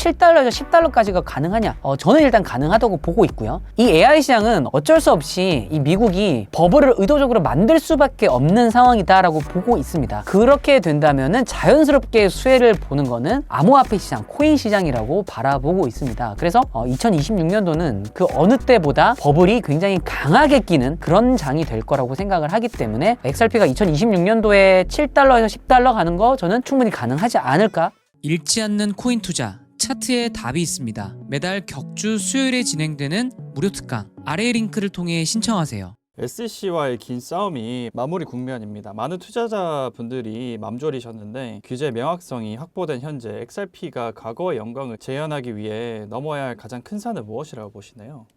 7달러에서 10달러까지가 가능하냐? 저는 일단 가능하다고 보고 있고요. 이 AI 시장은 어쩔 수 없이 이 미국이 버블을 의도적으로 만들 수밖에 없는 상황이다라고 보고 있습니다. 그렇게 된다면은 자연스럽게 수혜를 보는 거는 암호화폐 시장, 코인 시장이라고 바라보고 있습니다. 그래서 2026년도는 그 어느 때보다 버블이 굉장히 강하게 끼는 그런 장이 될 거라고 생각을 하기 때문에 XRP가 2026년도에 7달러에서 10달러 가는 거 저는 충분히 가능하지 않을까? 잃지 않는 코인 투자 차트에 답이 있습니다. 매달 격주 수요일에 진행되는 무료 특강 아래의 링크를 통해 신청하세요. SEC와의 긴 싸움이 마무리 국면입니다. 많은 투자자분들이 맘졸이셨는데 규제 명확성이 확보된 현재 XRP가 과거의 영광을 재현하기 위해 넘어야 할 가장 큰 산은 무엇이라고 보시나요?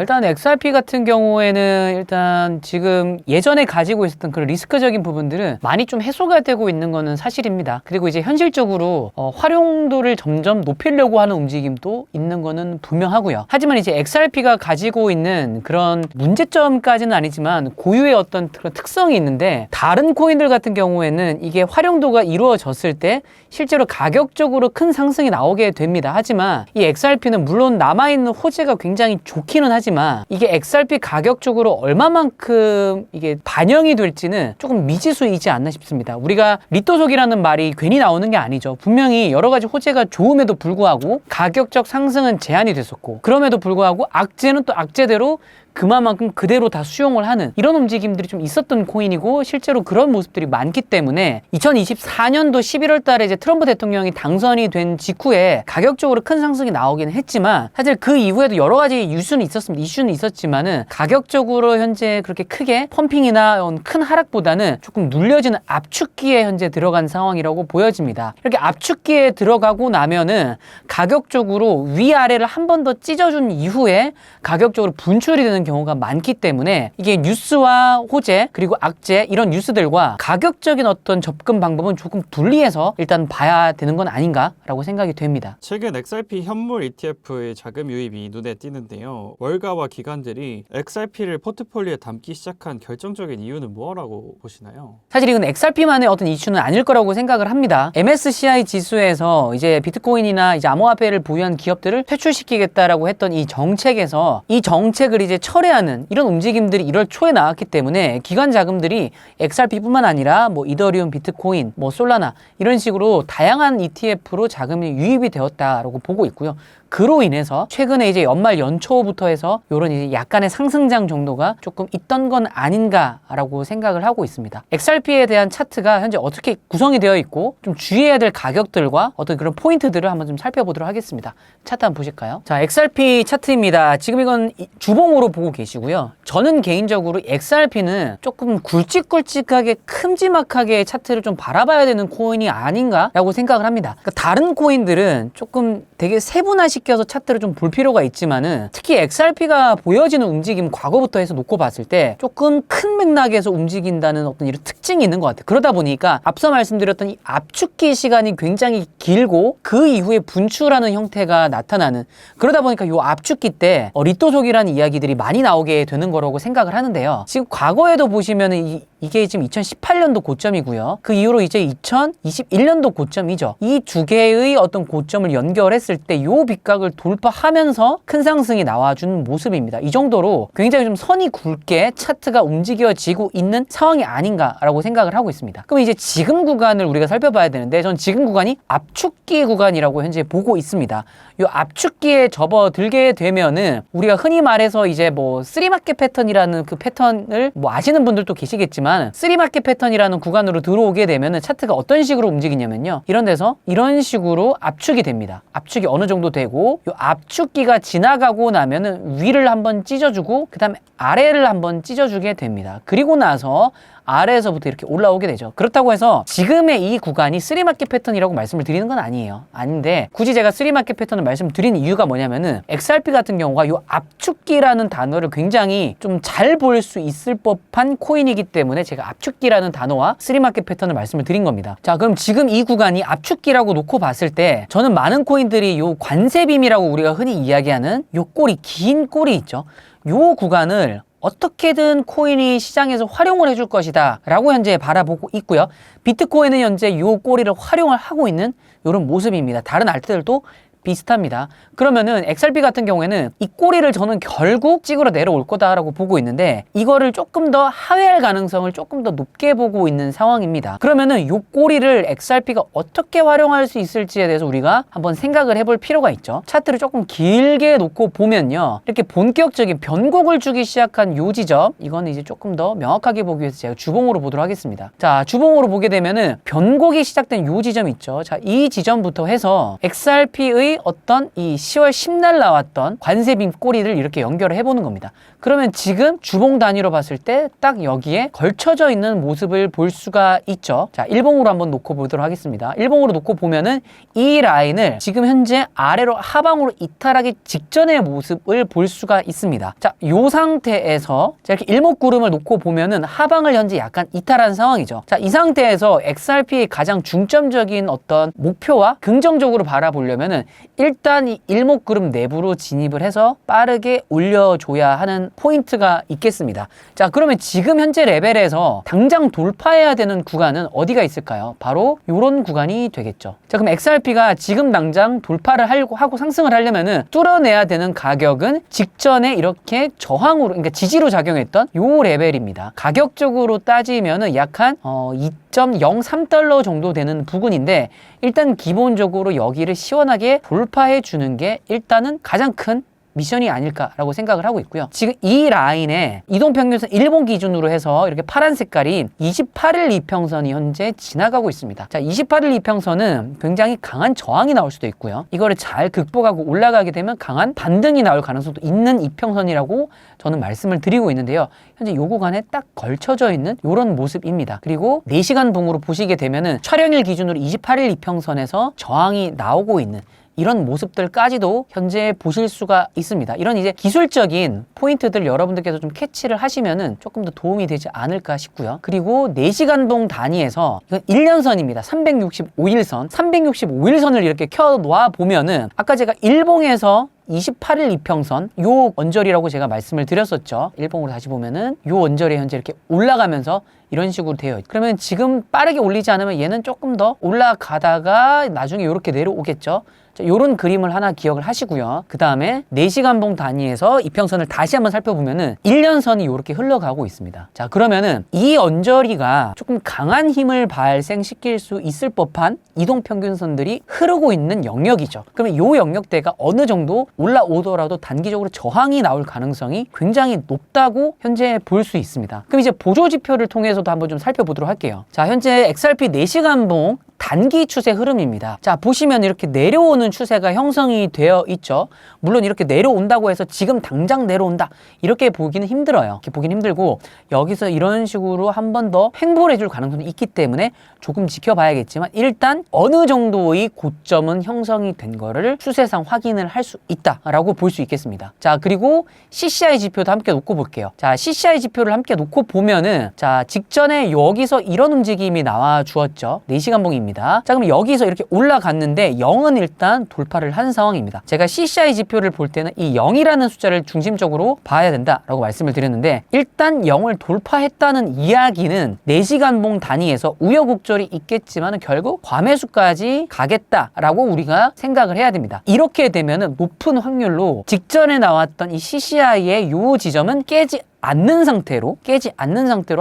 일단 XRP 같은 경우에는 일단 지금 예전에 가지고 있었던 그런 리스크적인 부분들은 많이 좀 해소가 되고 있는 거는 사실입니다. 그리고 이제 현실적으로 활용도를 점점 높이려고 하는 움직임도 있는 거는 분명하고요. 하지만 이제 XRP가 가지고 있는 그런 문제점까지는 아니지만 고유의 어떤 그런 특성이 있는데, 다른 코인들 같은 경우에는 이게 활용도가 이루어졌을 때 실제로 가격적으로 큰 상승이 나오게 됩니다. 하지만 이 XRP는 물론 남아있는 호재가 굉장히 좋기는 하지만 이게 XRP 가격적으로 얼마만큼 이게 반영이 될지는 조금 미지수이지 않나 싶습니다. 우리가 리또속이라는 말이 괜히 나오는 게 아니죠. 분명히 여러 가지 호재가 좋음에도 불구하고 가격적 상승은 제한이 됐었고, 그럼에도 불구하고 악재는 또 악재대로 그만큼 그대로 다 수용을 하는 이런 움직임들이 좀 있었던 코인이고, 실제로 그런 모습들이 많기 때문에 2024년도 11월 달에 이제 트럼프 대통령이 당선이 된 직후에 가격적으로 큰 상승이 나오긴 했지만, 사실 그 이후에도 여러 가지 이슈는 있었지만은 가격적으로 현재 그렇게 크게 펌핑이나 큰 하락보다는 조금 눌려지는 압축기에 현재 들어간 상황이라고 보여집니다. 이렇게 압축기에 들어가고 나면은 가격적으로 위아래를 한 번 더 찢어준 이후에 가격적으로 분출이 되는 경우가 많기 때문에 이게 뉴스와 호재 그리고 악재 이런 뉴스들과 가격적인 어떤 접근 방법은 조금 분리해서 일단 봐야 되는 건 아닌가라고 생각이 됩니다. 최근 XRP 현물 ETF의 자금 유입이 눈에 띄는데요. 월가와 기관들이 XRP를 포트폴리오에 담기 시작한 결정적인 이유는 뭐라고 보시나요? 사실 이건 XRP만의 어떤 이슈는 아닐 거라고 생각을 합니다. MSCI 지수에서 이제 비트코인이나 이제 암호화폐를 보유한 기업들을 퇴출시키겠다라고 했던 이 정책에서 이 정책을 이제 철회하는 이런 움직임들이 1월 초에 나왔기 때문에 기관 자금들이 XRP뿐만 아니라 뭐 이더리움, 비트코인, 뭐 솔라나 이런 식으로 다양한 ETF로 자금이 유입이 되었다라고 보고 있고요. 그로 인해서 최근에 이제 연말 연초부터 해서 이런 이제 약간의 상승장 정도가 조금 있던 건 아닌가라고 생각을 하고 있습니다. XRP에 대한 차트가 현재 어떻게 구성이 되어 있고 좀 주의해야 될 가격들과 어떤 그런 포인트들을 한번 좀 살펴보도록 하겠습니다. 차트 한번 보실까요? 자, XRP 차트입니다. 지금 이건 주봉으로 보고 계시고요. 저는 개인적으로 XRP는 조금 굵직굵직하게 큼지막하게 차트를 좀 바라봐야 되는 코인이 아닌가라고 생각을 합니다. 그러니까 다른 코인들은 조금 되게 세분화시켜서 차트를 좀 볼 필요가 있지만은 특히 XRP가 보여지는 움직임 과거부터 해서 놓고 봤을 때 조금 큰 맥락에서 움직인다는 어떤 이런 특징이 있는 것 같아요. 그러다 보니까 앞서 말씀드렸던 이 압축기 시간이 굉장히 길고 그 이후에 분출하는 형태가 나타나는, 그러다 보니까 이 압축기 때 리또속이라는 이야기들이 많이 나오게 되는 거라고 생각을 하는데요. 지금 과거에도 보시면은 이게 지금 2018년도 고점이고요. 그 이후로 이제 2021년도 고점이죠. 이 두 개의 어떤 고점을 연결했을 때 요 빗각을 돌파하면서 큰 상승이 나와준 모습입니다. 이 정도로 굉장히 좀 선이 굵게 차트가 움직여지고 있는 상황이 아닌가라고 생각을 하고 있습니다. 그럼 이제 지금 구간을 우리가 살펴봐야 되는데, 전 지금 구간이 압축기 구간이라고 현재 보고 있습니다. 이 압축기에 접어들게 되면은 우리가 흔히 말해서 이제 뭐 쓰리마켓 패턴이라는 그 패턴을 뭐 아시는 분들도 계시겠지만, 쓰리마켓 패턴이라는 구간으로 들어오게 되면은 차트가 어떤 식으로 움직이냐면요, 이런 데서 이런 식으로 압축이 됩니다. 압축이 어느 정도 되고 이 압축기가 지나가고 나면은 위를 한번 찢어주고 그 다음에 아래를 한번 찢어주게 됩니다. 그리고 나서 아래에서부터 이렇게 올라오게 되죠. 그렇다고 해서 지금의 이 구간이 쓰리마켓 패턴이라고 말씀을 드리는 건 아니에요. 아닌데 굳이 제가 쓰리마켓 패턴을 말씀드리는 이유가 뭐냐면은 XRP 같은 경우가 이 압축기라는 단어를 굉장히 좀 잘 볼 수 있을 법한 코인이기 때문에 제가 압축기라는 단어와 쓰리마켓 패턴을 말씀을 드린 겁니다. 자, 그럼 지금 이 구간이 압축기라고 놓고 봤을 때 저는 많은 코인들이 요 관세빔이라고 우리가 흔히 이야기하는 요 꼬리, 긴 꼬리 있죠. 요 구간을 어떻게든 코인이 시장에서 활용을 해줄 것이다 라고 현재 바라보고 있고요. 비트코인은 현재 이 꼬리를 활용을 하고 있는 이런 모습입니다. 다른 알트들도 비슷합니다. 그러면은 XRP 같은 경우에는 이 꼬리를 저는 결국 찍으러 내려올 거다라고 보고 있는데 이거를 조금 더 하회할 가능성을 조금 더 높게 보고 있는 상황입니다. 그러면은 이 꼬리를 XRP가 어떻게 활용할 수 있을지에 대해서 우리가 한번 생각을 해볼 필요가 있죠. 차트를 조금 길게 놓고 보면요, 이렇게 본격적인 변곡을 주기 시작한 요 지점, 이거는 이제 조금 더 명확하게 보기 위해서 제가 주봉으로 보도록 하겠습니다. 자, 주봉으로 보게 되면은 변곡이 시작된 요 지점 있죠. 자, 이 지점부터 해서 XRP의 어떤 이 10월 10날 나왔던 관세빔 꼬리를 이렇게 연결을 해보는 겁니다. 그러면 지금 주봉 단위로 봤을 때 딱 여기에 걸쳐져 있는 모습을 볼 수가 있죠. 자, 일봉으로 한번 놓고 보도록 하겠습니다. 일봉으로 놓고 보면은 이 라인을 지금 현재 아래로 하방으로 이탈하기 직전의 모습을 볼 수가 있습니다. 자, 요 상태에서 자, 이렇게 일목구름을 놓고 보면은 하방을 현재 약간 이탈한 상황이죠. 자, 이 상태에서 XRP의 가장 중점적인 어떤 목표와 긍정적으로 바라보려면은 일단 이 일목구름 내부로 진입을 해서 빠르게 올려줘야 하는 포인트가 있겠습니다. 자, 그러면 지금 현재 레벨에서 당장 돌파해야 되는 구간은 어디가 있을까요? 바로 이런 구간이 되겠죠. 자, 그럼 XRP가 지금 당장 돌파를 하고 상승을 하려면은 뚫어내야 되는 가격은 직전에 이렇게 저항으로, 그러니까 지지로 작용했던 요 레벨입니다. 가격적으로 따지면은 약 한 2.03달러 정도 되는 부근인데, 일단 기본적으로 여기를 시원하게 돌파해 주는 게 일단은 가장 큰 미션이 아닐까라고 생각을 하고 있고요. 지금 이 라인에 이동평균선 일본 기준으로 해서 이렇게 파란 색깔인 28일 이평선이 현재 지나가고 있습니다. 자, 28일 이평선은 굉장히 강한 저항이 나올 수도 있고요. 이거를 잘 극복하고 올라가게 되면 강한 반등이 나올 가능성도 있는 이평선이라고 저는 말씀을 드리고 있는데요. 현재 요 구간에 딱 걸쳐져 있는 이런 모습입니다. 그리고 4시간 봉으로 보시게 되면은 촬영일 기준으로 28일 이평선에서 저항이 나오고 있는 이런 모습들까지도 현재 보실 수가 있습니다. 이런 이제 기술적인 포인트들 여러분들께서 좀 캐치를 하시면은 조금 더 도움이 되지 않을까 싶고요. 그리고 4시간봉 단위에서 이건 1년선입니다. 365일선. 365일선을 이렇게 켜놓아 보면은 아까 제가 일봉에서 28일 이평선 요 언저리라고 제가 말씀을 드렸었죠. 일봉으로 다시 보면은 요 언저리 현재 이렇게 올라가면서 이런 식으로 되어 있죠. 그러면 지금 빠르게 올리지 않으면 얘는 조금 더 올라가다가 나중에 이렇게 내려오겠죠. 요런 그림을 하나 기억을 하시고요. 그 다음에 4시간봉 단위에서 이평선을 다시 한번 살펴보면은 1년선이 이렇게 흘러가고 있습니다. 자, 그러면은 이 언저리가 조금 강한 힘을 발생시킬 수 있을 법한 이동평균선들이 흐르고 있는 영역이죠. 그러면 요 영역대가 어느 정도 올라오더라도 단기적으로 저항이 나올 가능성이 굉장히 높다고 현재 볼 수 있습니다. 그럼 이제 보조지표를 통해서도 한번 좀 살펴보도록 할게요. 자, 현재 XRP 4시간봉 단기 추세 흐름입니다. 자, 보시면 이렇게 내려오는 추세가 형성이 되어 있죠. 물론 이렇게 내려온다고 해서 지금 당장 내려온다 이렇게 보기는 힘들어요. 이렇게 보기는 힘들고 여기서 이런 식으로 한 번 더 횡보를 해줄 가능성이 있기 때문에 조금 지켜봐야겠지만 일단 어느 정도의 고점은 형성이 된 거를 추세상 확인을 할 수 있다라고 볼 수 있겠습니다. 자, 그리고 CCI 지표도 함께 놓고 볼게요. 자, CCI 지표를 함께 놓고 보면은 자, 직전에 여기서 이런 움직임이 나와 주었죠. 4시간봉입니다. 자, 그럼 여기서 이렇게 올라갔는데 0은 일단 돌파를 한 상황입니다. 제가 CCI 지표를 볼 때는 이 0이라는 숫자를 중심적으로 봐야 된다라고 말씀을 드렸는데 일단 0을 돌파했다는 이야기는 4시간봉 단위에서 우여곡절이 있겠지만 결국 과매수까지 가겠다라고 우리가 생각을 해야 됩니다. 이렇게 되면은 높은 확률로 직전에 나왔던 이 CCI의 요 지점은 깨지 않는 상태로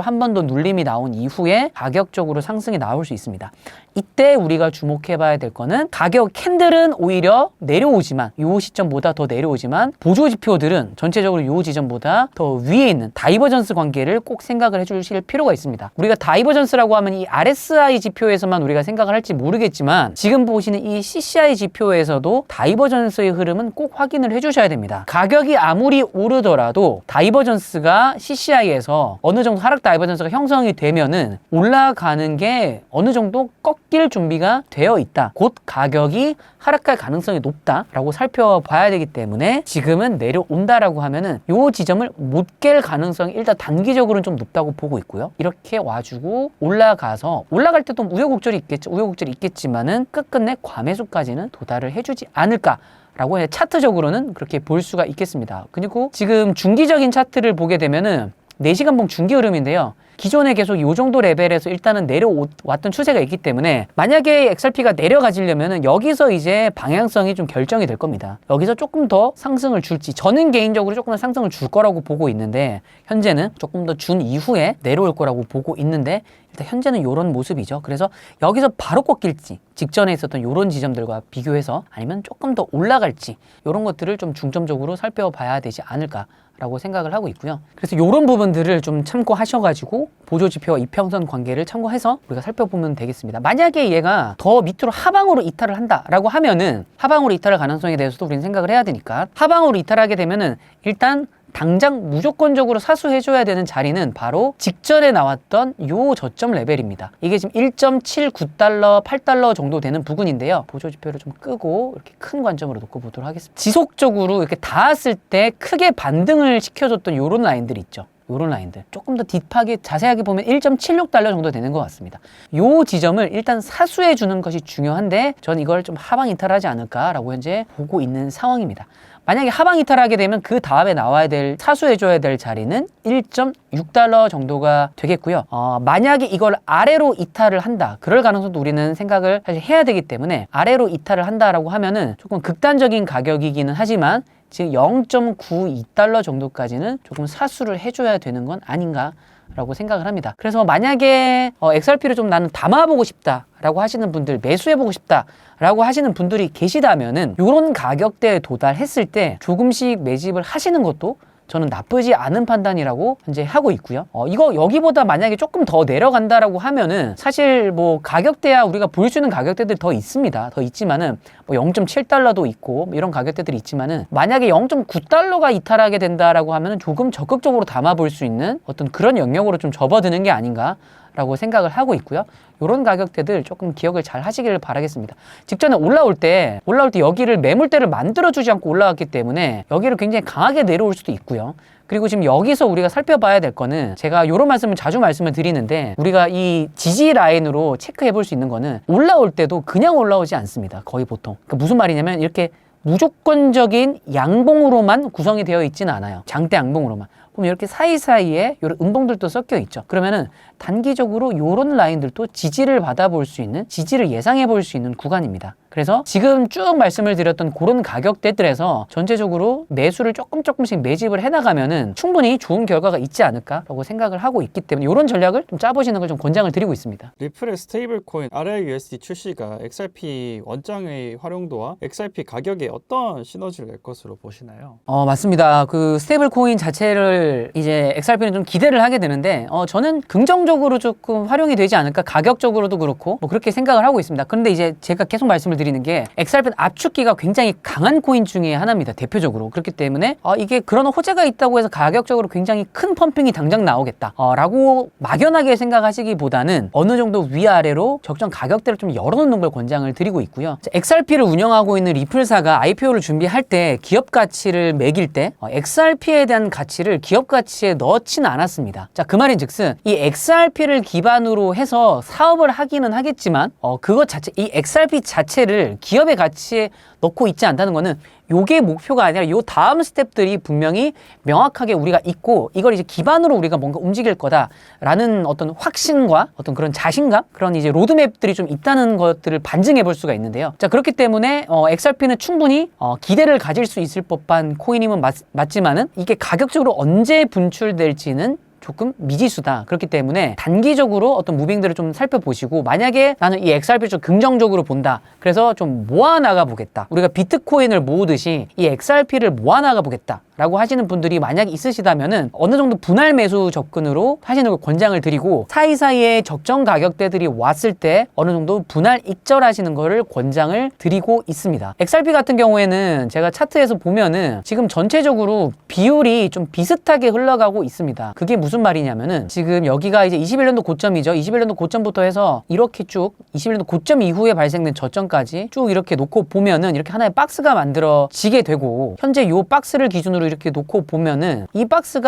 한 번 더 눌림이 나온 이후에 가격적으로 상승이 나올 수 있습니다. 이때 우리가 주목해 봐야 될 거는 가격 캔들은 오히려 내려오지만 요 시점보다 더 내려오지만 보조 지표들은 전체적으로 요 지점보다 더 위에 있는 다이버전스 관계를 꼭 생각을 해 주실 필요가 있습니다. 우리가 다이버전스라고 하면 이 RSI 지표에서만 우리가 생각을 할지 모르겠지만 지금 보시는 이 CCI 지표에서도 다이버전스의 흐름은 꼭 확인을 해 주셔야 됩니다. 가격이 아무리 오르더라도 다이버전스가 CCI에서 어느 정도 하락 다이버전스가 형성이 되면은 올라가는 게 어느 정도 꺾일 준비가 되어 있다. 곧 가격이 하락할 가능성이 높다라고 살펴봐야 되기 때문에 지금은 내려온다라고 하면은 요 지점을 못 깰 가능성이 일단 단기적으로는 좀 높다고 보고 있고요. 이렇게 와주고 올라가서 올라갈 때도 우여곡절이 있겠죠. 우여곡절이 있겠지만은 끝끝내 과매수까지는 도달을 해주지 않을까. 라고 해 차트적으로는 그렇게 볼 수가 있겠습니다. 그리고 지금 중기적인 차트를 보게 되면은 4시간봉 중기 흐름인데요. 기존에 계속 이 정도 레벨에서 일단은 내려왔던 추세가 있기 때문에 만약에 XRP가 내려가지려면은 여기서 이제 방향성이 좀 결정이 될 겁니다. 여기서 조금 더 상승을 줄지, 저는 개인적으로 조금 더 상승을 줄 거라고 보고 있는데, 현재는 조금 더 준 이후에 내려올 거라고 보고 있는데, 일단 현재는 이런 모습이죠. 그래서 여기서 바로 꺾일지, 직전에 있었던 이런 지점들과 비교해서, 아니면 조금 더 올라갈지, 이런 것들을 좀 중점적으로 살펴봐야 되지 않을까 라고 생각을 하고 있고요. 그래서 이런 부분들을 좀 참고하셔가지고 보조지표와 이평선 관계를 참고해서 우리가 살펴보면 되겠습니다. 만약에 얘가 더 밑으로 하방으로 이탈을 한다라고 하면은, 하방으로 이탈할 가능성에 대해서도 우리는 생각을 해야 되니까, 하방으로 이탈하게 되면은 일단 당장 무조건적으로 사수해줘야 되는 자리는 바로 직전에 나왔던 요 저점 레벨입니다. 이게 지금 1.79달러, 8달러 정도 되는 부근인데요. 보조지표를 좀 끄고 이렇게 큰 관점으로 놓고 보도록 하겠습니다. 지속적으로 이렇게 닿았을 때 크게 반등을 시켜줬던 요런 라인들이 있죠. 요런 라인들 조금 더 딥하게 자세하게 보면 1.76달러 정도 되는 것 같습니다. 요 지점을 일단 사수해 주는 것이 중요한데, 전 이걸 좀 하방 이탈하지 않을까라고 현재 보고 있는 상황입니다. 만약에 하방 이탈하게 되면 그 다음에 나와야 될, 사수해줘야 될 자리는 1.6달러 정도가 되겠고요. 만약에 이걸 아래로 이탈을 한다, 그럴 가능성도 우리는 생각을 사실 해야 되기 때문에, 아래로 이탈을 한다라고 하면은 조금 극단적인 가격이기는 하지만 지금 0.92달러 정도까지는 조금 사수를 해줘야 되는 건 아닌가 라고 생각을 합니다. 그래서 만약에 XRP를 좀 나는 담아보고 싶다 라고 하시는 분들, 매수해보고 싶다 라고 하시는 분들이 계시다면은 이런 가격대에 도달했을 때 조금씩 매집을 하시는 것도 저는 나쁘지 않은 판단이라고 현재 하고 있고요. 이거 여기보다 만약에 조금 더 내려간다라고 하면은 사실 뭐 가격대야 우리가 볼 수 있는 가격대들이 더 있습니다. 더 있지만은 뭐 0.7달러도 있고 이런 가격대들이 있지만은, 만약에 0.9달러가 이탈하게 된다라고 하면은 조금 적극적으로 담아볼 수 있는 어떤 그런 영역으로 좀 접어드는 게 아닌가 라고 생각을 하고 있고요. 이런 가격대들 조금 기억을 잘 하시기를 바라겠습니다. 직전에 올라올 때 여기를 매물대를 만들어주지 않고 올라왔기 때문에 여기를 굉장히 강하게 내려올 수도 있고요. 그리고 지금 여기서 우리가 살펴봐야 될 거는, 제가 이런 말씀을 자주 말씀을 드리는데, 우리가 이 지지 라인으로 체크해 볼 수 있는 거는 올라올 때도 그냥 올라오지 않습니다. 거의 보통. 그러니까 무슨 말이냐면 이렇게 무조건적인 양봉으로만 구성이 되어 있지는 않아요. 장대 양봉으로만. 그럼 이렇게 사이사이에 이런 음봉들도 섞여 있죠. 그러면은 단기적으로 이런 라인들도 지지를 받아볼 수 있는, 지지를 예상해 볼 수 있는 구간입니다. 그래서 지금 쭉 말씀을 드렸던 그런 가격대들에서 전체적으로 매수를 조금씩 매집을 해나가면은 충분히 좋은 결과가 있지 않을까라고 생각을 하고 있기 때문에 이런 전략을 좀 짜보시는 걸 좀 권장을 드리고 있습니다. 리플의 스테이블 코인 RLUSD 출시가 XRP 원장의 활용도와 XRP 가격에 어떤 시너지를 낼 것으로 보시나요? 맞습니다. 그 스테이블 코인 자체를 이제 XRP는 좀 기대를 하게 되는데, 저는 긍정적으로 조금 활용이 되지 않을까, 가격적으로도 그렇고 뭐 그렇게 생각을 하고 있습니다. 그런데 이제 제가 계속 말씀을 드리는 게, XRP는 압축기가 굉장히 강한 코인 중에 하나입니다. 대표적으로. 그렇기 때문에 이게 그런 호재가 있다고 해서 가격적으로 굉장히 큰 펌핑이 당장 나오겠다 라고 막연하게 생각하시기보다는 어느 정도 위아래로 적정 가격대를 좀 열어놓는 걸 권장을 드리고 있고요. XRP를 운영하고 있는 리플사가 IPO를 준비할 때 기업 가치를 매길 때 XRP에 대한 가치를 기업 가치에 넣지는 않았습니다. 자, 그 말인즉슨 이 XRP를 기반으로 해서 사업을 하기는 하겠지만 그것 자체, 이 XRP 자체를 기업의 가치에 넣고 있지 않다는 거는, 요게 목표가 아니라 요 다음 스텝들이 분명히 명확하게 우리가 있고, 이걸 이제 기반으로 우리가 뭔가 움직일 거다라는 어떤 확신과 어떤 그런 자신감, 그런 이제 로드맵들이 좀 있다는 것들을 반증해 볼 수가 있는데요. 자, 그렇기 때문에 XRP는 충분히 기대를 가질 수 있을 법한 코인임은 맞지만은, 이게 가격적으로 언제 분출될지는 조금 미지수다. 그렇기 때문에 단기적으로 어떤 무빙들을 좀 살펴보시고, 만약에 나는 이 XRP를 좀 긍정적으로 본다, 그래서 좀 모아나가 보겠다, 우리가 비트코인을 모으듯이 이 XRP를 모아나가 보겠다 라고 하시는 분들이 만약에 있으시다면은 어느 정도 분할 매수 접근으로 하시는 걸 권장을 드리고, 사이사이에 적정 가격대들이 왔을 때 어느 정도 분할 익절하시는 거를 권장을 드리고 있습니다. XRP 같은 경우에는 제가 차트에서 보면은 지금 전체적으로 비율이 좀 비슷하게 흘러가고 있습니다. 그게 무슨 말이냐면은, 지금 여기가 이제 21년도 고점이죠. 21년도 고점부터 해서 이렇게 쭉 21년도 고점 이후에 발생된 저점까지 쭉 이렇게 놓고 보면은 이렇게 하나의 박스가 만들어지게 되고, 현재 요 박스를 기준으로 기준으로 이렇게 놓고 보면은 이 박스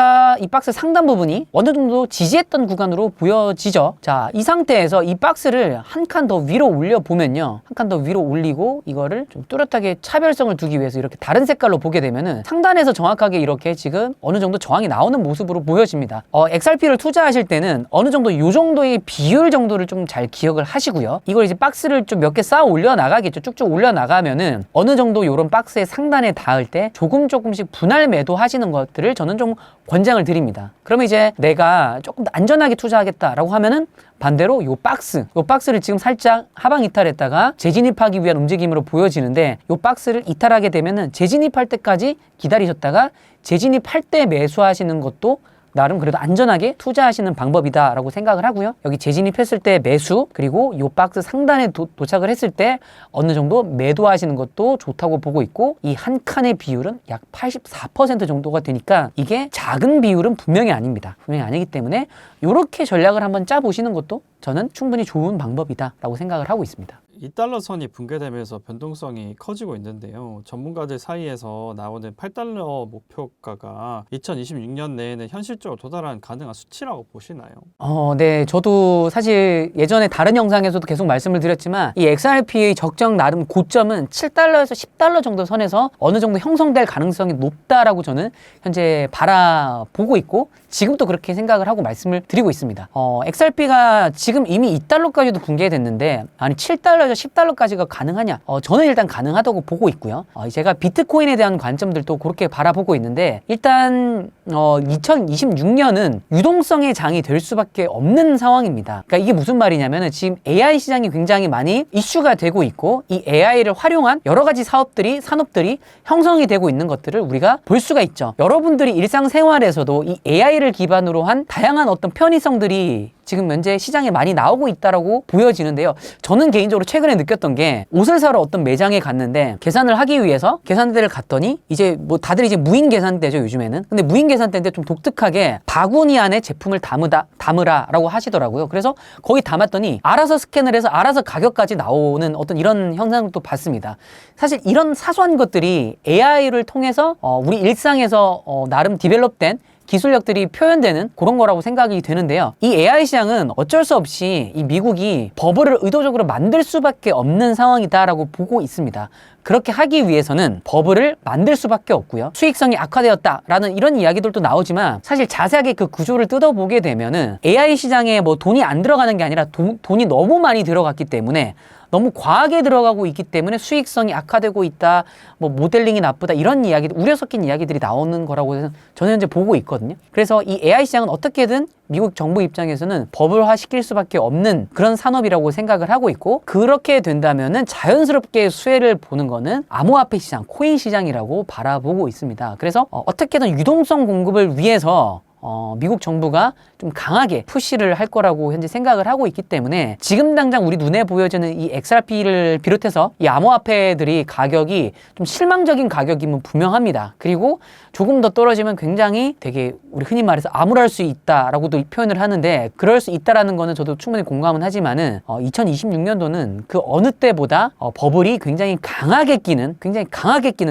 상단 부분이 어느 정도 지지했던 구간으로 보여지죠. 자, 이 상태에서 이 박스를 한 칸 더 위로 올려 보면요. 한 칸 더 위로 올리고 이거를 좀 뚜렷하게 차별성을 두기 위해서 이렇게 다른 색깔로 보게 되면은 상단에서 정확하게 이렇게 지금 어느 정도 저항이 나오는 모습으로 보여집니다. XRP를 투자하실 때는 어느 정도 이 정도의 비율 정도를 좀 잘 기억을 하시고요. 이걸 이제 박스를 좀 몇 개 쌓아 올려 나가겠죠. 쭉쭉 올려 나가면은 어느 정도 이런 박스의 상단에 닿을 때 조금씩 분할 매도하시는 것들을 저는 좀 권장을 드립니다. 그러면 이제 내가 조금 더 안전하게 투자하겠다라고 하면은 반대로 요 박스를 지금 살짝 하방 이탈했다가 재진입하기 위한 움직임으로 보여지는데 요 박스를 이탈하게 되면은 재진입할 때까지 기다리셨다가 재진입할 때 매수하시는 것도 나름 그래도 안전하게 투자하시는 방법이다라고 생각을 하고요. 여기 재진입했을 때 매수, 그리고 이 박스 상단에 도착을 했을 때 어느 정도 매도하시는 것도 좋다고 보고 있고, 이 한 칸의 비율은 약 84% 정도가 되니까 이게 작은 비율은 분명히 아닙니다. 분명히 아니기 때문에 이렇게 전략을 한번 짜보시는 것도 저는 충분히 좋은 방법이다라고 생각을 하고 있습니다. 2달러 선이 붕괴되면서 변동성이 커지고 있는데요. 전문가들 사이에서 나오는 8달러 목표가가 2026년 내에는 현실적으로 도달한 가능한 수치라고 보시나요? 네. 저도 사실 예전에 다른 영상에서도 계속 말씀을 드렸지만 이 XRP의 적정 나름 고점은 7달러에서 10달러 정도 선에서 어느 정도 형성될 가능성이 높다라고 저는 현재 바라보고 있고, 지금도 그렇게 생각을 하고 말씀을 드리고 있습니다. XRP가 지금 이미 2달러까지도 붕괴됐는데, 아니 7달러에서 10달러까지가 가능하냐? 저는 일단 가능하다고 보고 있고요. 제가 비트코인에 대한 관점들도 그렇게 바라보고 있는데, 일단 2026년은 유동성의 장이 될 수밖에 없는 상황입니다. 그러니까 이게 무슨 말이냐면은 지금 AI 시장이 굉장히 많이 이슈가 되고 있고, 이 AI를 활용한 여러 가지 산업들이 형성이 되고 있는 것들을 우리가 볼 수가 있죠. 여러분들이 일상생활에서도 이 AI를 기반으로 한 다양한 어떤 편의성들이 지금 현재 시장에 많이 나오고 있다라고 보여지는데요. 저는 개인적으로 최근에 느꼈던 게, 옷을 사러 어떤 매장에 갔는데 계산을 하기 위해서 계산대를 갔더니 이제 뭐 다들 이제 무인 계산대죠, 요즘에는. 근데 무인 계산대인데 좀 독특하게 바구니 안에 제품을 담으라라고 하시더라고요. 그래서 거기 담았더니 알아서 스캔을 해서 알아서 가격까지 나오는 어떤 이런 현상도 봤습니다. 사실 이런 사소한 것들이 AI를 통해서 우리 일상에서 나름 디벨롭된 기술력들이 표현되는 그런 거라고 생각이 되는데요. 이 AI 시장은 어쩔 수 없이 이 미국이 버블을 의도적으로 만들 수밖에 없는 상황이다라고 보고 있습니다. 그렇게 하기 위해서는 버블을 만들 수밖에 없고요. 수익성이 악화되었다라는 이런 이야기들도 나오지만, 사실 자세하게 그 구조를 뜯어보게 되면은 AI 시장에 뭐 돈이 안 들어가는 게 아니라 돈이 너무 많이 들어갔기 때문에, 너무 과하게 들어가고 있기 때문에 수익성이 악화되고 있다, 뭐 모델링이 나쁘다, 이런 이야기들, 우려 섞인 이야기들이 나오는 거라고 저는 현재 보고 있거든요. 그래서 이 AI 시장은 어떻게든 미국 정부 입장에서는 버블화 시킬 수밖에 없는 그런 산업이라고 생각을 하고 있고, 그렇게 된다면은 자연스럽게 수혜를 보는 거는 암호화폐 시장, 코인 시장이라고 바라보고 있습니다. 그래서 어떻게든 유동성 공급을 위해서 미국 정부가 좀 강하게 푸시를 할 거라고 현재 생각을 하고 있기 때문에, 지금 당장 우리 눈에 보여지는 이 XRP를 비롯해서 이 암호화폐들이 가격이 좀 실망적인 가격이면 분명합니다. 그리고 조금 더 떨어지면 굉장히 되게 우리 흔히 말해서 암울할 수 있다라고도 표현을 하는데, 그럴 수 있다라는 거는 저도 충분히 공감은 하지만은 2026년도는 그 어느 때보다 버블이 굉장히 강하게 끼는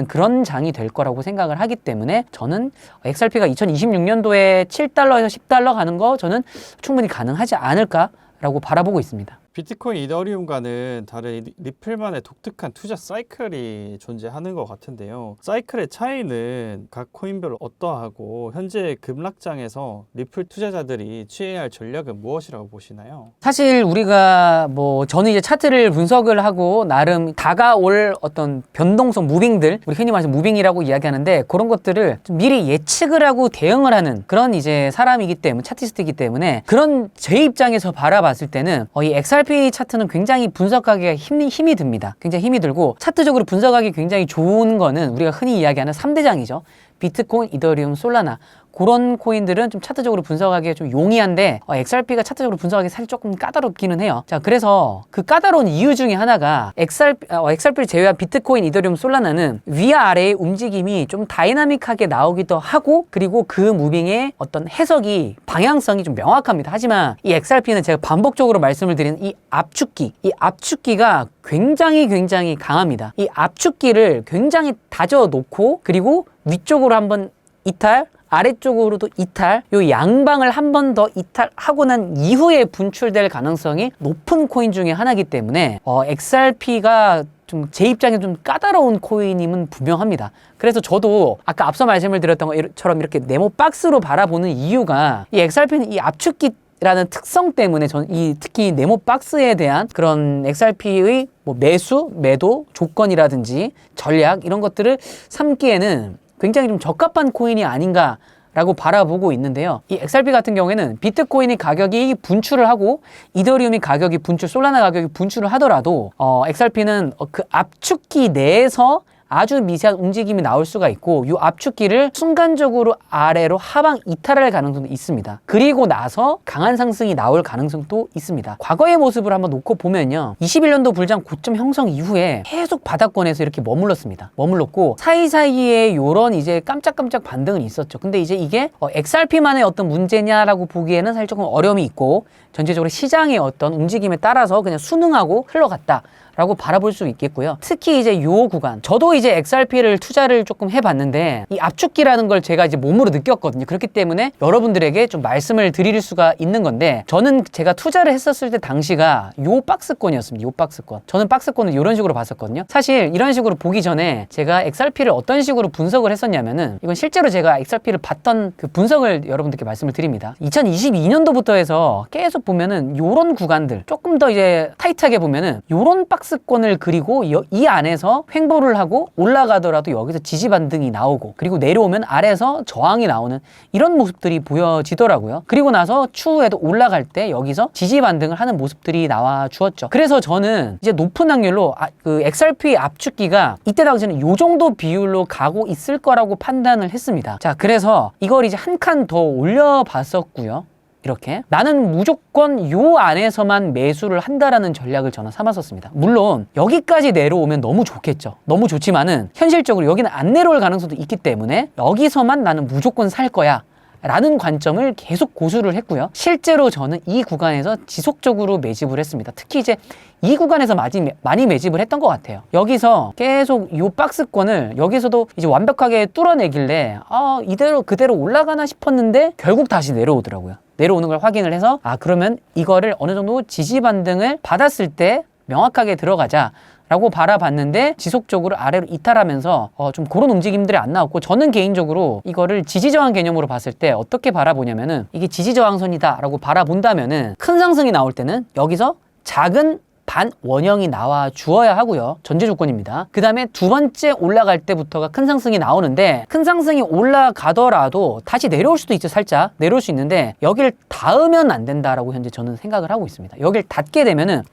그런 장이 될 거라고 생각을 하기 때문에, 저는 XRP가 2026년도에 7달러에서 10달러 가는 거 저는 충분히 가능하지 않을까라고 바라보고 있습니다. 비트코인, 이더리움과는 다른 리플만의 독특한 투자 사이클이 존재하는 것 같은데요. 사이클의 차이는 각 코인별로 어떠하고, 현재 급락장에서 리플 투자자들이 취해야 할 전략은 무엇이라고 보시나요? 사실 우리가 저는 이제 차트를 분석을 하고 나름 다가올 어떤 변동성 무빙들, 우리 흔히 말해서 무빙이라고 이야기하는데, 그런 것들을 좀 미리 예측을 하고 대응을 하는 그런 이제 사람이기 때문에, 차티스트이기 때문에, 그런 제 입장에서 바라봤을 때는 이 XRP 차트는 굉장히 분석하기가 힘이 듭니다. 굉장히 힘이 들고, 차트적으로 분석하기 굉장히 좋은 거는 우리가 흔히 이야기하는 3대장이죠. 비트코인, 이더리움, 솔라나. 그런 코인들은 좀 차트적으로 분석하기에 좀 용이한데, XRP가 차트적으로 분석하기 사실 조금 까다롭기는 해요. 자, 그래서 그 까다로운 이유 중에 하나가 XRP를 제외한 비트코인, 이더리움, 솔라나는 위와 아래의 움직임이 좀 다이나믹하게 나오기도 하고, 그리고 그 무빙의 어떤 해석이, 방향성이 좀 명확합니다. 하지만 이 XRP는 제가 반복적으로 말씀을 드리는 이 압축기가 굉장히 강합니다. 이 압축기를 굉장히 다져 놓고, 그리고 위쪽으로 한번 이탈, 아래쪽으로도 이탈, 요 양방을 한 번 더 이탈하고 난 이후에 분출될 가능성이 높은 코인 중에 하나이기 때문에 XRP가 좀 제 입장에 좀 까다로운 코인임은 분명합니다. 그래서 저도 아까 앞서 말씀을 드렸던 것처럼 이렇게 네모 박스로 바라보는 이유가 이 XRP는 이 압축기 라는 특성 때문에 저는 특히 네모 박스에 대한 그런 XRP의 뭐 매수, 매도 조건이라든지 전략 이런 것들을 삼기에는 굉장히 좀 적합한 코인이 아닌가 라고 바라보고 있는데요. 이 XRP 같은 경우에는 비트코인이 가격이 분출을 하고 이더리움이 가격이 솔라나 가격이 분출을 하더라도 XRP는 그 압축기 내에서 아주 미세한 움직임이 나올 수가 있고 이 압축기를 순간적으로 아래로 하방 이탈할 가능성도 있습니다. 그리고 나서 강한 상승이 나올 가능성도 있습니다. 과거의 모습을 한번 놓고 보면요. 21년도 불장 고점 형성 이후에 계속 바닥권에서 이렇게 머물렀고 사이사이에 요런 이제 깜짝깜짝 반등은 있었죠. 근데 이제 이게 XRP만의 어떤 문제냐라고 보기에는 사실 조금 어려움이 있고 전체적으로 시장의 어떤 움직임에 따라서 그냥 순응하고 흘러갔다 라고 바라볼 수 있겠고요. 특히 이제 요 구간, 저도 이제 XRP를 투자를 조금 해봤는데 이 압축기라는 걸 제가 이제 몸으로 느꼈거든요. 그렇기 때문에 여러분들에게 좀 말씀을 드릴 수가 있는 건데 저는 제가 투자를 했었을 때 당시가 요 박스권이었습니다. 요 박스권. 저는 박스권을 이런 식으로 봤었거든요. 사실 이런 식으로 보기 전에 제가 XRP를 어떤 식으로 분석을 했었냐면은 이건 실제로 제가 XRP를 봤던 그 분석을 여러분들께 말씀을 드립니다. 2022년도부터 해서 계속 보면은 요런 구간들 조금 더 이제 타이트하게 보면은 요런 박스권을 그리고 이 안에서 횡보를 하고 올라가더라도 여기서 지지 반등이 나오고 그리고 내려오면 아래에서 저항이 나오는 이런 모습들이 보여지더라고요. 그리고 나서 추후에도 올라갈 때 여기서 지지 반등을 하는 모습들이 나와 주었죠. 그래서 저는 이제 높은 확률로 그 XRP 압축기가 이때 당시에는 요 정도 비율로 가고 있을 거라고 판단을 했습니다. 자, 그래서 이걸 이제 한 칸 더 올려봤었고요. 이렇게 나는 무조건 요 안에서만 매수를 한다라는 전략을 저는 삼았었습니다. 물론 여기까지 내려오면 너무 좋겠죠. 너무 좋지만은 현실적으로 여기는 안 내려올 가능성도 있기 때문에 여기서만 나는 무조건 살 거야 라는 관점을 계속 고수를 했고요. 실제로 저는 이 구간에서 지속적으로 매집을 했습니다. 특히 이제 이 구간에서 많이 매집을 했던 것 같아요. 여기서 계속 이 박스권을 여기서도 이제 완벽하게 뚫어내길래 이대로 그대로 올라가나 싶었는데 결국 다시 내려오더라고요. 내려오는 걸 확인을 해서 그러면 이거를 어느 정도 지지 반등을 받았을 때 명확하게 들어가자 라고 바라봤는데 지속적으로 아래로 이탈하면서 좀 그런 움직임들이 안 나왔고 저는 개인적으로 이거를 지지저항 개념으로 봤을 때 어떻게 바라보냐면은 이게 지지저항선이다 라고 바라본다면은 큰 상승이 나올 때는 여기서 작은 반원형이 나와 주어야 하고요. 전제 조건입니다. 그 다음에 두 번째 올라갈 때부터가 큰 상승이 나오는데 큰 상승이 올라가더라도 다시 내려올 수도 있죠. 살짝 내려올 수 있는데 여길 닿으면 안 된다라고 현재 저는 생각을 하고 있습니다. 여길 닿게 되면은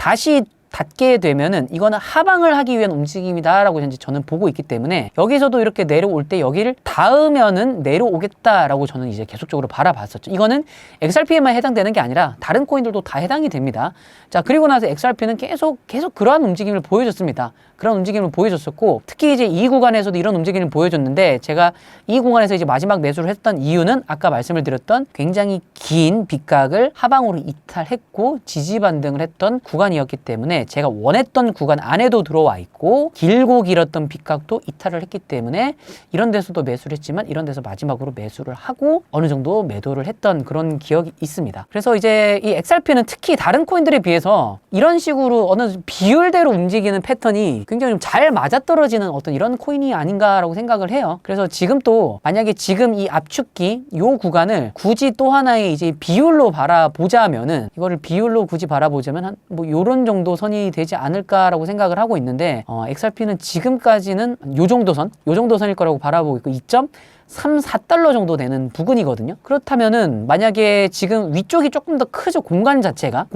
이거는 하방을 하기 위한 움직임이다라고 현재 저는 보고 있기 때문에 여기서도 이렇게 내려올 때 여기를 닿으면은 내려오겠다라고 저는 이제 계속적으로 바라봤었죠. 이거는 XRP에만 해당되는 게 아니라 다른 코인들도 다 해당이 됩니다. 자, 그리고 나서 XRP는 계속 그러한 움직임을 보여줬습니다. 그런 움직임을 보여줬었고 특히 이제 이 구간에서도 이런 움직임을 보여줬는데 제가 이 구간에서 이제 마지막 매수를 했던 이유는 아까 말씀을 드렸던 굉장히 긴 빗각을 하방으로 이탈했고 지지 반등을 했던 구간이었기 때문에 제가 원했던 구간 안에도 들어와 있고 길고 길었던 빗각도 이탈을 했기 때문에 이런 데서도 매수를 했지만 이런 데서 마지막으로 매수를 하고 어느 정도 매도를 했던 그런 기억이 있습니다. 그래서 이제 이 XRP는 특히 다른 코인들에 비해서 이런 식으로 어느 비율대로 움직이는 패턴이 굉장히 좀 잘 맞아떨어지는 어떤 이런 코인이 아닌가라고 생각을 해요. 그래서 지금 또 만약에 지금 이 압축기 요 구간을 굳이 또 하나의 이제 비율로 바라보자면은 이거를 비율로 굳이 바라보자면 한 뭐 요런 정도 선이 되지 않을까라고 생각을 하고 있는데 XRP는 지금까지는 요 정도 선일 거라고 바라보고 있고 2.34달러 정도 되는 부근이거든요. 그렇다면은 만약에 지금 위쪽이 조금 더 크죠. 공간 자체가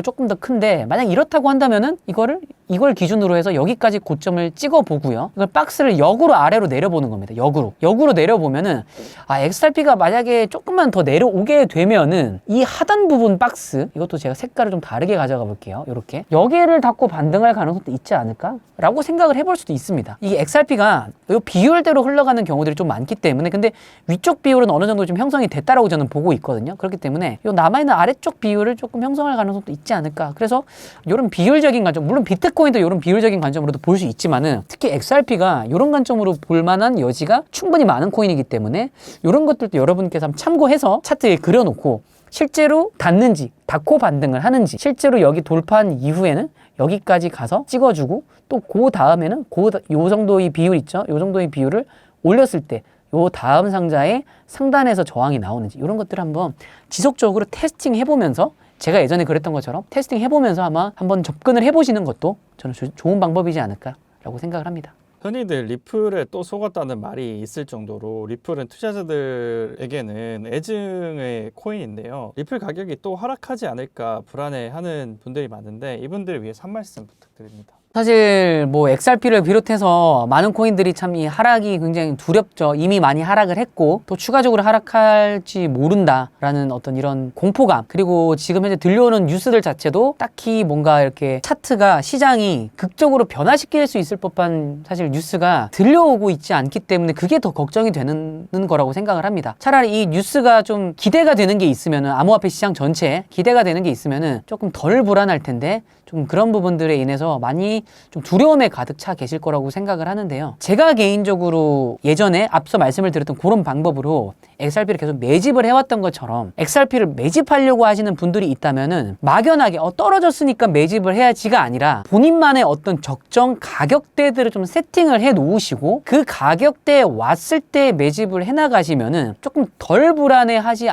조금 더 큰데 만약 이렇다고 한다면은 이걸 기준으로 해서 여기까지 고점을 찍어 보고요. 이걸 박스를 역으로 아래로 내려보는 겁니다. 역으로 내려보면은 XRP가 만약에 조금만 더 내려오게 되면은 이 하단 부분 박스 이것도 제가 색깔을 좀 다르게 가져가 볼게요. 이렇게 여기를 닫고 반등할 가능성도 있지 않을까? 라고 생각을 해볼 수도 있습니다. 이 XRP가 이 비율대로 흘러가는 경우들이 좀 많기 때문에 때문에 근데 위쪽 비율은 어느 정도 좀 형성이 됐다라고 저는 보고 있거든요. 그렇기 때문에 요 남아있는 아래쪽 비율을 조금 형성할 가능성도 있지 않을까. 그래서 이런 비율적인 관점, 물론 비트코인도 이런 비율적인 관점으로도 볼 수 있지만은 특히 XRP가 이런 관점으로 볼 만한 여지가 충분히 많은 코인이기 때문에 이런 것들도 여러분께서 한번 참고해서 차트에 그려놓고 실제로 닿는지, 닿고 반등을 하는지, 실제로 여기 돌파한 이후에는 여기까지 가서 찍어주고 또 그 다음에는 요 정도의 비율 있죠? 요 정도의 비율을 올렸을 때 요 다음 상자의 상단에서 저항이 나오는지 이런 것들을 한번 지속적으로 테스팅 해보면서 제가 예전에 그랬던 것처럼 테스팅 해보면서 아마 한번 접근을 해보시는 것도 저는 좋은 방법이지 않을까라고 생각을 합니다. 흔히들 리플에 또 속았다는 말이 있을 정도로 리플은 투자자들에게는 애증의 코인인데요. 리플 가격이 또 하락하지 않을까 불안해하는 분들이 많은데 이분들을 위해서 한 말씀 부탁드립니다. 사실 뭐 XRP를 비롯해서 많은 코인들이 참 이 하락이 굉장히 두렵죠. 이미 많이 하락을 했고 또 추가적으로 하락할지 모른다라는 어떤 이런 공포감, 그리고 지금 현재 들려오는 뉴스들 자체도 딱히 뭔가 이렇게 차트가 시장이 극적으로 변화시킬 수 있을 법한 사실 뉴스가 들려오고 있지 않기 때문에 그게 더 걱정이 되는 거라고 생각을 합니다. 차라리 이 뉴스가 좀 기대가 되는 게 있으면은, 암호화폐 시장 전체에 기대가 되는 게 있으면은 조금 덜 불안할 텐데 좀 그런 부분들에 인해서 많이 좀 두려움에 가득 차 계실 거라고 생각을 하는데요. 제가 개인적으로 예전에 앞서 말씀을 드렸던 그런 방법으로 XRP를 계속 매집을 해왔던 것처럼 XRP를 매집하려고 하시는 분들이 있다면은 막연하게 떨어졌으니까 매집을 해야지가 아니라 본인만의 어떤 적정 가격대들을 좀 세팅을 해 놓으시고 그 가격대에 왔을 때 매집을 해 나가시면은 조금 덜 불안해 하지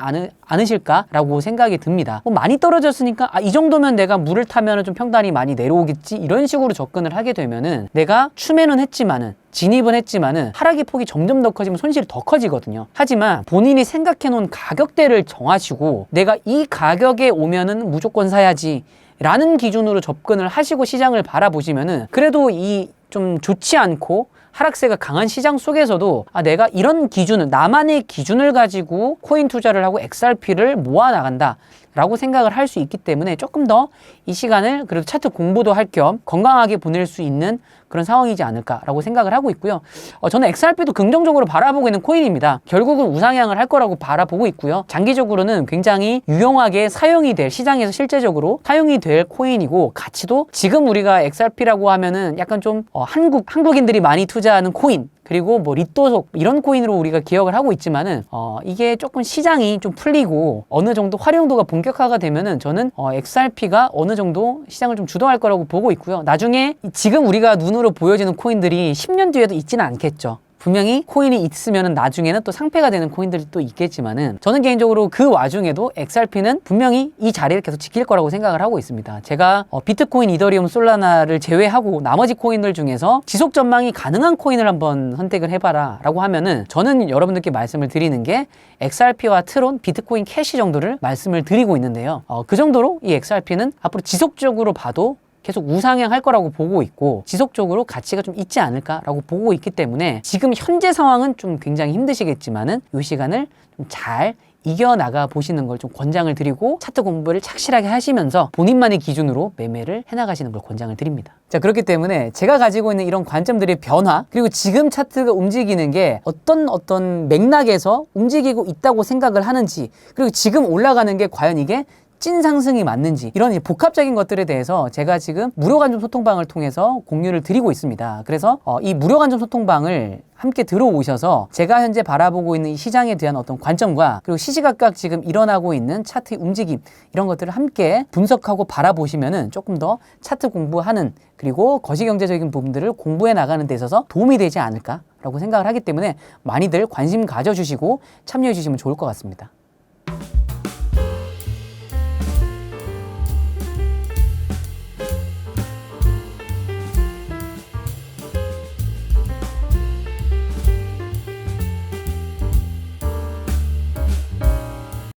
않으실까라고 생각이 듭니다. 뭐 많이 떨어졌으니까 이 정도면 내가 물을 타면은 좀 평단이 많이 내려오겠지, 이런 식으로 접근을 하게 되면은 내가 추매는 했지만은, 진입은 했지만은 하락의 폭이 점점 더 커지면 손실이 더 커지거든요. 하지만 본인이 생각해 놓은 가격대를 정하시고 내가 이 가격에 오면은 무조건 사야지 라는 기준으로 접근을 하시고 시장을 바라보시면은 그래도 이 좀 좋지 않고 하락세가 강한 시장 속에서도 내가 이런 기준을, 나만의 기준을 가지고 코인 투자를 하고 XRP를 모아 나간다 라고 생각을 할 수 있기 때문에 조금 더 이 시간을 그래도 차트 공부도 할 겸 건강하게 보낼 수 있는 그런 상황이지 않을까라고 생각을 하고 있고요. 저는 XRP도 긍정적으로 바라보고 있는 코인입니다. 결국은 우상향을 할 거라고 바라보고 있고요. 장기적으로는 굉장히 유용하게 사용이 될, 시장에서 실제적으로 사용이 될 코인이고, 가치도 지금 우리가 XRP라고 하면은 약간 좀 한국인들이 많이 투자하는 코인, 그리고 뭐 리또속 이런 코인으로 우리가 기억을 하고 있지만은 이게 조금 시장이 좀 풀리고 어느 정도 활용도가 본격화가 되면은 저는 XRP가 어느 정도 시장을 좀 주도할 거라고 보고 있고요. 나중에 지금 우리가 눈으로 보여지는 코인들이 10년 뒤에도 있지는 않겠죠. 분명히 코인이 있으면 나중에는 또 상폐가 되는 코인들이 또 있겠지만은 저는 개인적으로 그 와중에도 XRP는 분명히 이 자리를 계속 지킬 거라고 생각을 하고 있습니다. 제가 비트코인, 이더리움, 솔라나를 제외하고 나머지 코인들 중에서 지속 전망이 가능한 코인을 한번 선택을 해봐라 라고 하면은 저는 여러분들께 말씀을 드리는 게 XRP와 트론, 비트코인 캐시 정도를 말씀을 드리고 있는데요. 그 정도로 이 XRP는 앞으로 지속적으로 봐도 계속 우상향할 거라고 보고 있고 지속적으로 가치가 좀 있지 않을까라고 보고 있기 때문에 지금 현재 상황은 좀 굉장히 힘드시겠지만은 이 시간을 좀 잘 이겨나가 보시는 걸 좀 권장을 드리고 차트 공부를 착실하게 하시면서 본인만의 기준으로 매매를 해나가시는 걸 권장을 드립니다. 자, 그렇기 때문에 제가 가지고 있는 이런 관점들의 변화, 그리고 지금 차트가 움직이는 게 어떤 맥락에서 움직이고 있다고 생각을 하는지, 그리고 지금 올라가는 게 과연 이게 찐 상승이 맞는지, 이런 복합적인 것들에 대해서 제가 지금 무료 간접 소통방을 통해서 공유를 드리고 있습니다. 그래서 이 무료 간접 소통방을 함께 들어오셔서 제가 현재 바라보고 있는 이 시장에 대한 어떤 관점과 그리고 시시각각 지금 일어나고 있는 차트의 움직임, 이런 것들을 함께 분석하고 바라보시면은 조금 더 차트 공부하는, 그리고 거시경제적인 부분들을 공부해 나가는 데 있어서 도움이 되지 않을까라고 생각을 하기 때문에 많이들 관심 가져주시고 참여해 주시면 좋을 것 같습니다.